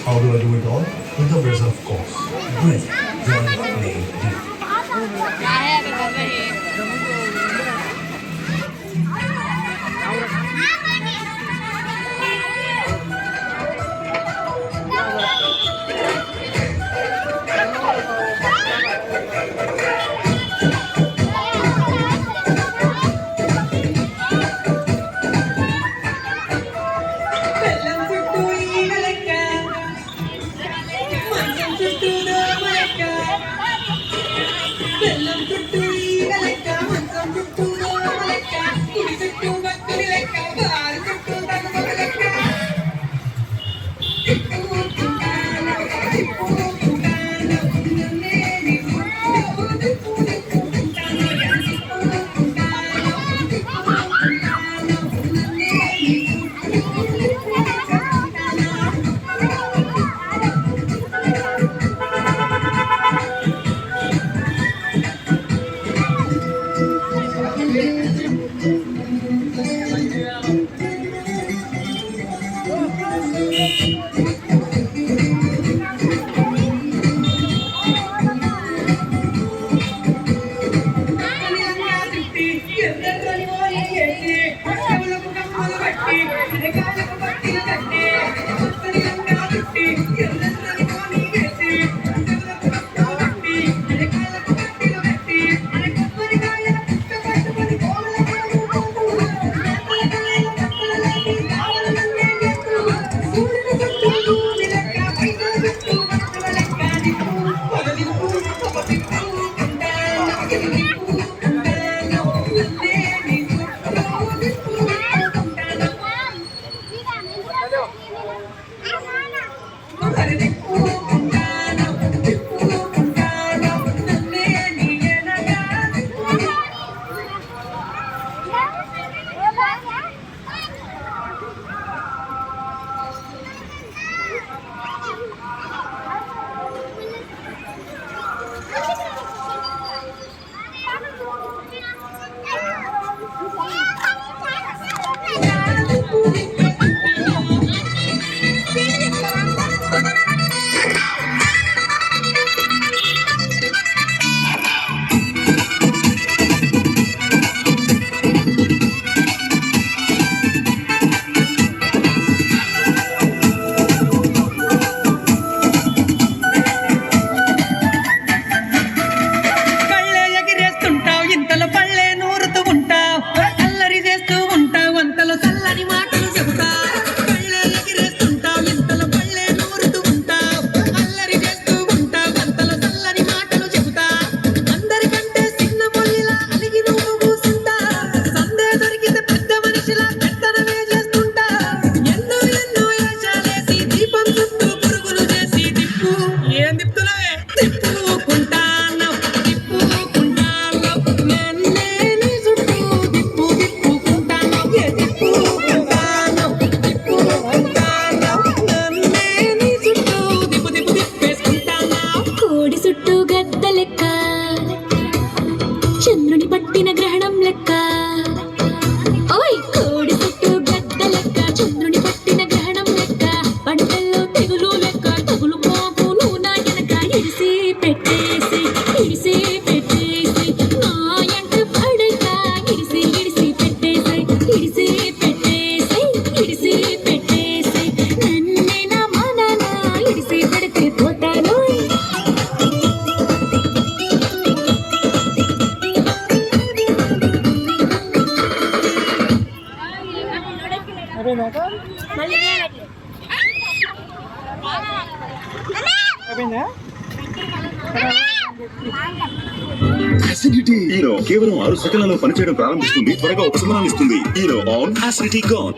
How do I do it all? With the breath, of course. Breath. Join, play, deep. చంద్రుని పట్టిన గ్రహణం లెక్క ఓయ్ కోడి చుట్టూ గద్ద లెక్క చంద్రుని పట్టిన గ్రహణం లెక్క పంటల్లో తెగులు లెక్క తగులు పోపు నువ్వు నా వెనక ఇడిసి పెట్టేసి నా ఎంట పడక ఇడిసి పెట్టేసి నన్నే నా మనన ఇడిసి పెడితే పోతాను అసిడిటీ కేవలం 6 సెకన్లలో పనిచేయడం ప్రారంభిస్తుంది, త్వరగా ఉపశమనాన్ని ఇస్తుంది. On acidity gone.